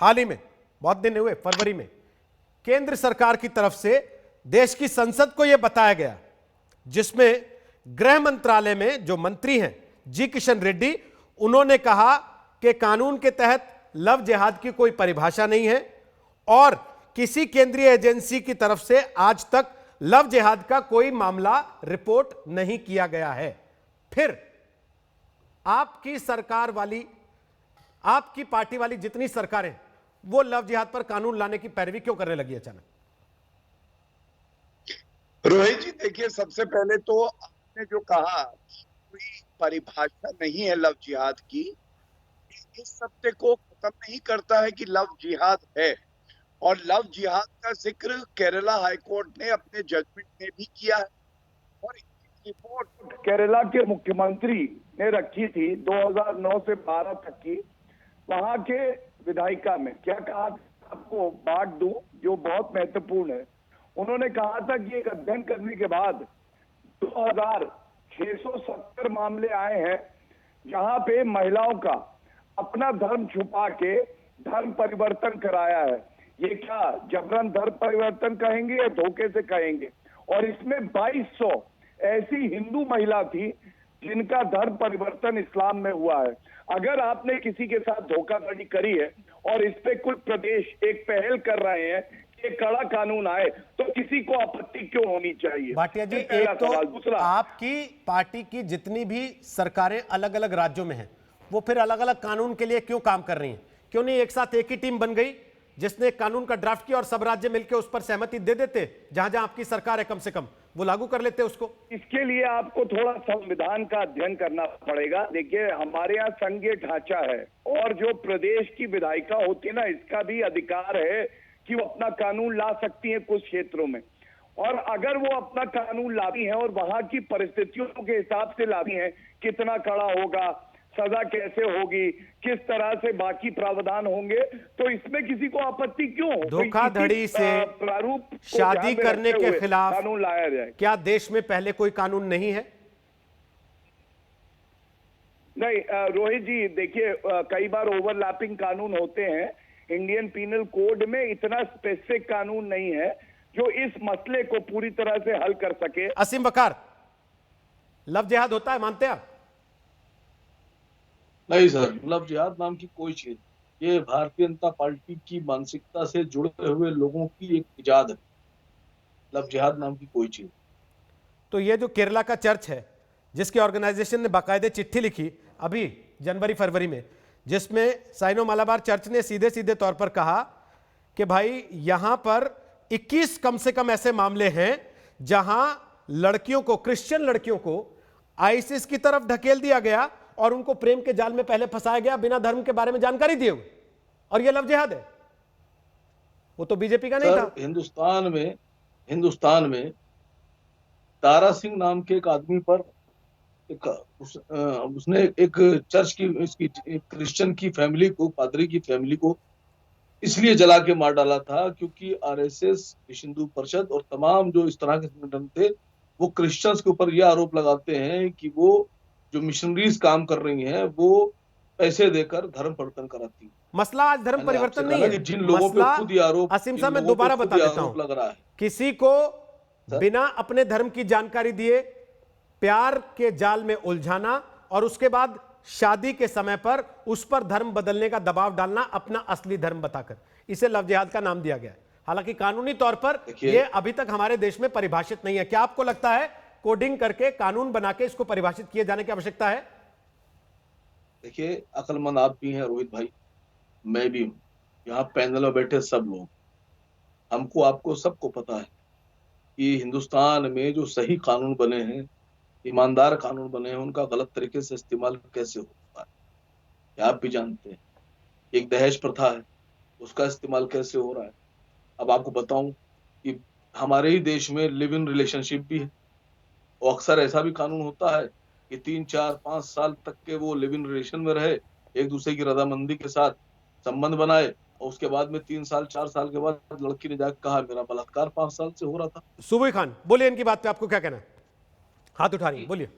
हाल ही में, बहुत दिन हुए, फरवरी में केंद्र सरकार की तरफ से देश की संसद को यह बताया गया, जिसमें गृह मंत्रालय में जो मंत्री हैं जी किशन रेड्डी, उन्होंने कहा कि कानून के तहत लव जिहाद की कोई परिभाषा नहीं है और किसी केंद्रीय एजेंसी की तरफ से आज तक लव जिहाद का कोई मामला रिपोर्ट नहीं किया गया है। फिर आपकी सरकार वाली, आपकी पार्टी वाली जितनी सरकारें, वो लव जिहाद पर कानून लाने की पैरवी क्यों करने लगी अचानक? रोहित जी देखिए, सबसे पहले तो आपने जो कहा कोई परिभाषा नहीं है लव जिहाद की, इस सत्य को खत्म नहीं करता है कि लव जिहाद है। और लव जिहाद का जिक्र केरला हाईकोर्ट ने अपने जजमेंट में भी किया है और रिपोर्ट केरला के मुख्यमंत्री ने रखी थी 2009 से 12 तक की। वहां के विधायिका में क्या कहा, आपको बात दूं जो बहुत महत्वपूर्ण है। उन्होंने कहा था कि एक अध्ययन करने के बाद 2670 मामले आए हैं जहां पे महिलाओं का अपना धर्म छुपा के धर्म परिवर्तन कराया है। ये क्या जबरन धर्म परिवर्तन कहेंगे या धोखे से कहेंगे? और इसमें 2200 ऐसी हिंदू महिला थी जिनका धर्म परिवर्तन इस्लाम में हुआ है। अगर आपने किसी के साथ धोखाधड़ी करी है और इस पे कुछ प्रदेश एक पहल कर रहे हैं कि कड़ा कानून आए, तो किसी को आपत्ति क्यों होनी चाहिए? भाटिया जी, एक तो आपकी पार्टी की जितनी भी सरकारें अलग अलग राज्यों में हैं, वो फिर अलग अलग कानून के लिए क्यों काम कर रही हैं? क्यों नहीं एक साथ एक ही टीम बन गई जिसने कानून का ड्राफ्ट किया और सब राज्य मिलकर उस पर सहमति दे देते, जहां जहां आपकी सरकार है कम से कम वो लागू कर लेते उसको? इसके लिए आपको थोड़ा संविधान का अध्ययन करना पड़ेगा। देखिए, हमारे यहाँ संघीय ढांचा है और जो प्रदेश की विधायिका होती है ना, इसका भी अधिकार है कि वो अपना कानून ला सकती है कुछ क्षेत्रों में। और अगर वो अपना कानून लाती है और वहां की परिस्थितियों के हिसाब से लाती है, कितना कड़ा होगा, सजा कैसे होगी, किस तरह से बाकी प्रावधान होंगे, तो इसमें किसी को आपत्ति क्यों हो? धोखाधड़ी से प्रारूप शादी करने के खिलाफ कानून लाया जाए। क्या देश में पहले कोई कानून नहीं है? नहीं रोहित जी, देखिए कई बार ओवरलैपिंग कानून होते हैं। इंडियन पीनल कोड में इतना स्पेसिफिक कानून नहीं है जो इस मसले को पूरी तरह से हल कर सके। असीम बकार, लव जिहाद होता है, मानते हैं आप? नहीं सर, लव जिहाद नाम की कोई चीज, ये भारतीय जनता पार्टी की मानसिकता से जुड़े हुए लोगों की एक इजाद है। लव जिहाद नाम की कोई चीज। तो ये जो केरला का चर्च है, जिसके ऑर्गेनाइजेशन ने बाकायदे चिट्ठी लिखी अभी जनवरी फरवरी में, जिसमें साइनो मालाबार चर्च ने सीधे सीधे तौर पर कहा कि भाई यहां पर 21 कम से कम ऐसे मामले हैं जहां लड़कियों को, क्रिश्चियन लड़कियों को आईसिस की तरफ ढकेल दिया गया और उनको प्रेम के जाल में पहले फंसाया गया बिना धर्म के बारे में जानकारी दिए हुए, और यह लव जिहाद है। वो तो बीजेपी का नहीं था। हिंदुस्तान में तारा सिंह नाम के एक आदमी पर उसने एक चर्च की, इसकी क्रिश्चियन की फैमिली को, पादरी की फैमिली को इसलिए जला के मार डाला था क्योंकि आरएसएस, विश्व हिंदू परिषद और तमाम जो इस तरह के संगठन थे, वो क्रिश्चियंस के ऊपर यह आरोप लगाते हैं कि वो जो मिशनरीज काम कर रही हैं वो पैसे देकर धर्म परिवर्तन कराती हैं। मसला आज धर्म परिवर्तन नहीं है, जिन लोगों पे खुद ये आरोप, असीम साहब मैं दोबारा बता देता हूं, लग रहा है किसी को बिना अपने धर्म की जानकारी दिए प्यार के जाल में उलझाना और उसके बाद शादी के समय पर उस पर धर्म बदलने का दबाव डालना अपना असली धर्म बताकर, इसे लव जिहाद का नाम दिया गया है। हालांकि कानूनी तौर पर यह अभी तक हमारे देश में परिभाषित नहीं है। क्या आपको लगता है कोडिंग करके, कानून बना के इसको परिभाषित किए जाने की आवश्यकता है? देखिए, अक्लमंद आप भी हैं रोहित भाई, मैं भी हूं, यहाँ पैनल में बैठे सब लोग, हमको आपको सबको पता है कि हिंदुस्तान में जो सही कानून बने हैं, ईमानदार कानून बने हैं, उनका गलत तरीके से इस्तेमाल कैसे होता है, ये आप भी जानते हैं। एक दहेज प्रथा है, उसका इस्तेमाल कैसे हो रहा है। अब आपको बताऊं कि हमारे ही देश में लिव इन रिलेशनशिप भी है, और अक्सर ऐसा भी कानून होता है कि 3, 4, 5 साल तक के वो लिव इन रिलेशन में रहे, एक दूसरे की रजामंदी के साथ संबंध बनाए, और उसके बाद में 3 साल 4 साल के बाद लड़की ने जाकर कहा मेरा बलात्कार 5 साल से हो रहा था। सुबह खान बोलिए, इनकी बात पे आपको क्या कहना है? हाथ उठा रही है, बोलिए।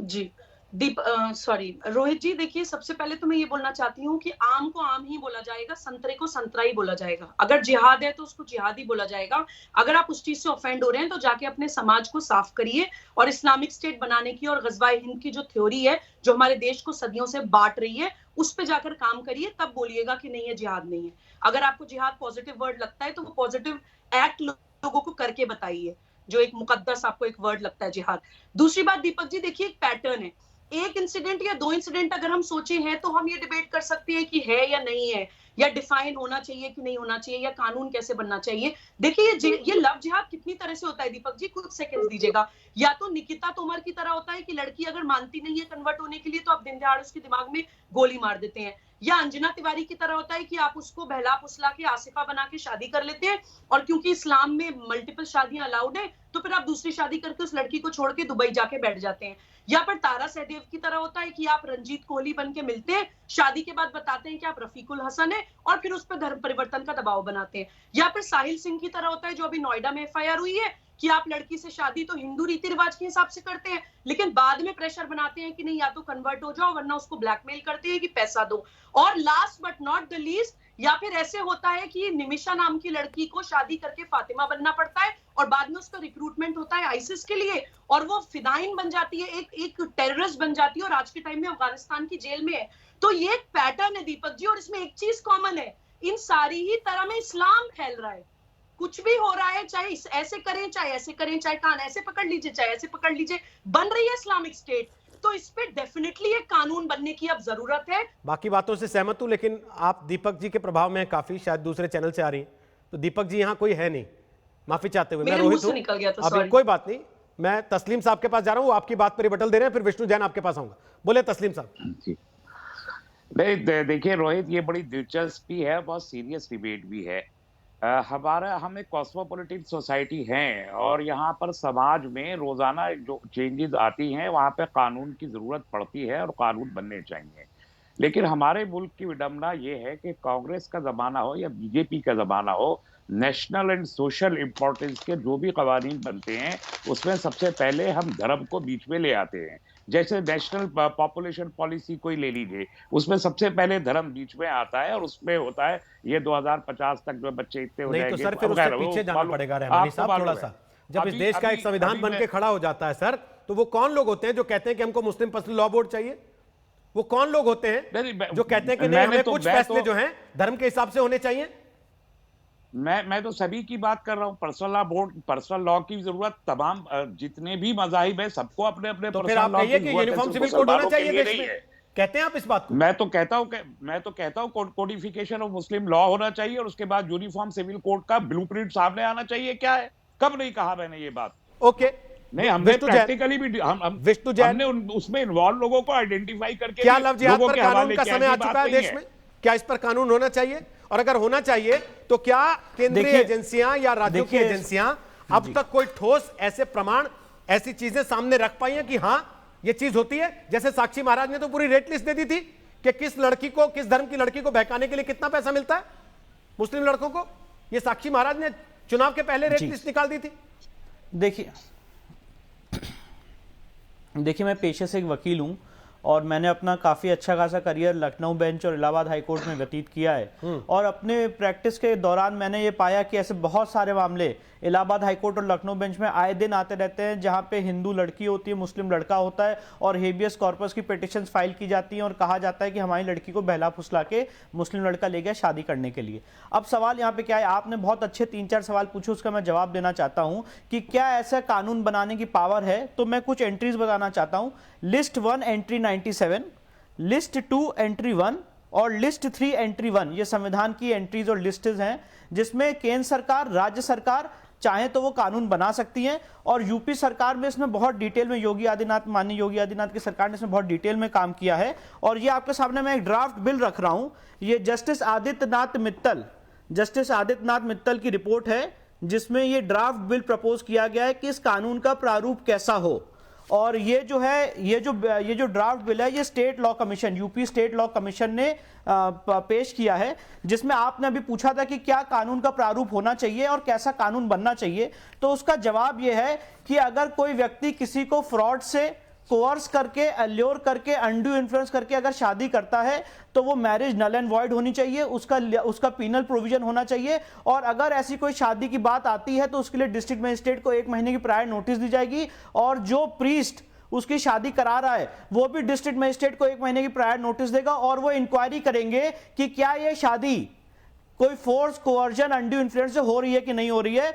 जी, रोहित जी, देखिए सबसे पहले तो मैं ये बोलना चाहती हूँ कि आम को आम ही बोला जाएगा, संतरे को संतरा ही बोला जाएगा। अगर जिहाद है तो उसको जिहाद ही बोला जाएगा। अगर आप उस चीज से ऑफेंड हो रहे हैं तो जाके अपने समाज को साफ करिए और इस्लामिक स्टेट बनाने की और गजवाए हिंद की जो थ्योरी है जो हमारे देश को सदियों से बांट रही है उस पर जाकर काम करिए, तब बोलिएगा कि नहीं है जिहाद नहीं है। अगर आपको जिहाद पॉजिटिव वर्ड लगता है तो वो पॉजिटिव एक्ट लोगों को करके बताइए, जो एक मुकद्दस आपको एक वर्ड लगता है जिहाद। दूसरी बात दीपक जी, देखिए एक पैटर्न है, एक इंसिडेंट या दो इंसिडेंट अगर हम सोचे हैं तो हम ये डिबेट कर सकते हैं कि है या नहीं है, या डिफाइन होना चाहिए कि नहीं होना चाहिए, या कानून कैसे बनना चाहिए। देखिए ये लव जिहाद कितनी तरह से होता है दीपक जी, कुछ सेकंड्स दीजिएगा। या तो निकिता तोमर की तरह होता है कि लड़की अगर मानती नहीं है कन्वर्ट होने के लिए तो आप दिन दहाड़े उसके दिमाग में गोली मार देते हैं। या अंजना तिवारी की तरह होता है कि आप उसको बहला फुसला के आसिफा बना के शादी कर लेते हैं, और क्योंकि इस्लाम में मल्टीपल शादियां अलाउड है तो फिर आप दूसरी शादी करके उस लड़की को छोड़ के दुबई जाके बैठ जाते हैं। या फिर तारा सहदेव की तरह होता है कि आप रंजीत कोहली बन के मिलते हैं, शादी के बाद बताते हैं कि आप रफीकुल हसन है और फिर उस पर धर्म परिवर्तन का दबाव बनाते हैं। या फिर साहिल सिंह की तरह होता है जो अभी नोएडा में एफआईआर हुई है कि आप लड़की से शादी तो हिंदू रीति रिवाज के हिसाब से करते हैं, लेकिन बाद में प्रेशर बनाते हैं कि नहीं या तो कन्वर्ट हो जाओ वरना उसको ब्लैकमेल करते हैं कि पैसा दो। और last but not the least, या फिर ऐसे होता है कि निमिषा नाम की लड़की को शादी करके फातिमा बनना पड़ता है और बाद में उसका रिक्रूटमेंट होता है आईसिस के लिए और वो फिदाइन बन जाती है, एक टेररिस्ट बन जाती है और आज के टाइम में अफगानिस्तान की जेल में है। तो ये एक पैटर्न है दीपक जी, और इसमें एक चीज कॉमन है, इन सारी ही तरह में इस्लाम फैल रहा है। कुछ भी हो रहा है, चाहे ऐसे करें चाहे ऐसे करें, चाहे कान ऐसे पकड़ लीजिए चाहे ऐसे पकड़ लीजिए, बन रही है इस्लामिक स्टेट। तो इस पे डेफिनेटली एक कानून बनने की अब जरूरत है। बाकी बातों से सहमत हूं, लेकिन आप दीपक जी के प्रभाव में काफी शायद दूसरे चैनल से आ रही हैं, तो दीपक जी यहाँ कोई है नहीं, माफी चाहते हुए। मैं रोहित हूं, निकल गया, तो अभी कोई बात नहीं, मैं तस्लीम साहब के पास जा रहा हूँ, आपकी बात पर रिबटल दे रहे हैं, फिर विष्णु जैन आपके पास आऊंगा। बोले तस्लीम साहब। नहीं देखिए रोहित, ये बड़ी दिलचस्पी है, बहुत सीरियस डिबेट भी है। हम एक कॉस्मोपॉलिटिक सोसाइटी हैं और यहाँ पर समाज में रोजाना जो चेंजेस आती हैं वहाँ पे कानून की जरूरत पड़ती है और कानून बनने चाहिए। लेकिन हमारे मुल्क की विडंबना ये है कि कांग्रेस का जमाना हो या बीजेपी का जमाना हो, नेशनल एंड सोशल इंपॉर्टेंस के जो भी कवानीन बनते हैं उसमें सबसे पहले हम धर्म को बीच में ले आते हैं। जैसे नेशनल पॉपुलेशन पॉलिसी कोई ले लीजिए, उसमें सबसे पहले धर्म बीच में आता है और उसमें होता है ये 2050 तक जो बच्चे इतने हो जाएंगे। नहीं तो सर फिर उससे पीछे जाना पड़ेगा रहमानी साहब थोड़ा सा। जब इस देश का एक संविधान बन के खड़ा हो जाता है सर, तो वो कौन लोग होते हैं जो कहते हैं कि हमको मुस्लिम पर्सनल लॉ बोर्ड चाहिए? वो कौन लोग होते हैं जो कहते हैं कि नहीं हमें कुछ फैसले जो हैं धर्म के हिसाब से होने चाहिए? मैं तो सभी की बात कर रहा हूँ। Personal law board, personal law की जरूरत तमाम जितने भी मजाहिब है सबको अपने अपने तो फिर आप कहिए कि यूनिफॉर्म सिविल कोड होना चाहिए देश में, कहते हैं आप इस बात को? मैं तो कहता हूँ कोडिफिकेशन ऑफ मुस्लिम लॉ होना चाहिए और उसके बाद यूनिफॉर्म सिविल कोड का ब्लूप्रिंट सामने आना चाहिए। क्या है, कब नहीं कहा मैंने ये बात? ओके, नहीं, हमने प्रैक्टिकली भी हमने उसमें इन्वॉल्व लोगों को आइडेंटिफाई करके। क्या लव जिहाद पर कानून का समय आ चुका है देश में? क्या इस पर कानून होना चाहिए? और अगर होना चाहिए तो क्या केंद्रीय एजेंसियां या राज्यों की एजेंसियां अब तक कोई ठोस ऐसे प्रमाण, ऐसी चीजें सामने रख पाई हैं कि हां ये चीज होती है? जैसे साक्षी महाराज ने तो पूरी रेट लिस्ट दे दी थी कि किस लड़की को, किस धर्म की लड़की को बहकाने के लिए कितना पैसा मिलता है मुस्लिम लड़कों को। ये साक्षी महाराज ने चुनाव के पहले रेट लिस्ट निकाल दी थी। देखिए मैं पेशे से एक वकील हूं और मैंने अपना काफ़ी अच्छा खासा करियर लखनऊ बेंच और इलाहाबाद हाई कोर्ट में व्यतीत किया है। और अपने प्रैक्टिस के दौरान मैंने ये पाया कि ऐसे बहुत सारे मामले इलाहाबाद हाई कोर्ट और लखनऊ बेंच में आए दिन आते रहते हैं जहां पे हिंदू लड़की होती है, मुस्लिम लड़का होता है और हेबियस कॉर्पस की पिटिशंस फाइल की जाती हैं और कहा जाता है कि हमारी लड़की को बहला फुसला के मुस्लिम लड़का ले गया शादी करने के लिए। अब सवाल यहाँ पे क्या है, आपने बहुत अच्छे 3-4 सवाल पूछे, उसका मैं जवाब देना चाहता हूँ कि क्या ऐसा कानून बनाने की पावर है। तो मैं कुछ एंट्रीज बताना चाहता हूँ। लिस्ट 1 एंट्री 97, लिस्ट 2 एंट्री 1 और लिस्ट 3 एंट्री 1, ये संविधान की एंट्रीज और लिस्टेज हैं जिसमें केंद्र सरकार, राज्य सरकार चाहे तो वो कानून बना सकती हैं। और यूपी सरकार में इसमें बहुत डिटेल में माननीय योगी आदित्यनाथ की सरकार ने इसमें बहुत डिटेल में काम किया है। और ये आपके सामने मैं एक ड्राफ्ट बिल रख रहा हूं, ये जस्टिस आदित्यनाथ मित्तल की रिपोर्ट है जिसमें ये ड्राफ्ट बिल प्रपोज किया गया है कि इस कानून का प्रारूप कैसा हो। और ये जो ड्राफ्ट बिल है ये state law commission, UP state law commission ने पेश किया है, जिसमें आपने अभी पूछा था कि क्या कानून का प्रारूप होना चाहिए और कैसा कानून बनना चाहिए। तो उसका जवाब यह है कि अगर कोई व्यक्ति किसी को फ्रॉड से कोर्स करके, अल्योर करके, अनड्यू इन्फ्लुएंस करके अगर शादी करता है तो वो मैरिज नल एंड वॉइड होनी चाहिए, उसका पीनल प्रोविजन होना चाहिए। और अगर ऐसी कोई शादी की बात आती है तो उसके लिए डिस्ट्रिक्ट मजिस्ट्रेट को 1 महीने की प्रायर नोटिस दी जाएगी, और जो प्रीस्ट उसकी शादी करा रहा है वो भी डिस्ट्रिक्ट मजिस्ट्रेट को 1 महीने की प्रायर नोटिस देगा, और वो इंक्वायरी करेंगे कि क्या ये शादी कोई फोर्स, कोवर्जन, अनड्यू इन्फ्लुएंस से हो रही है कि नहीं हो रही है।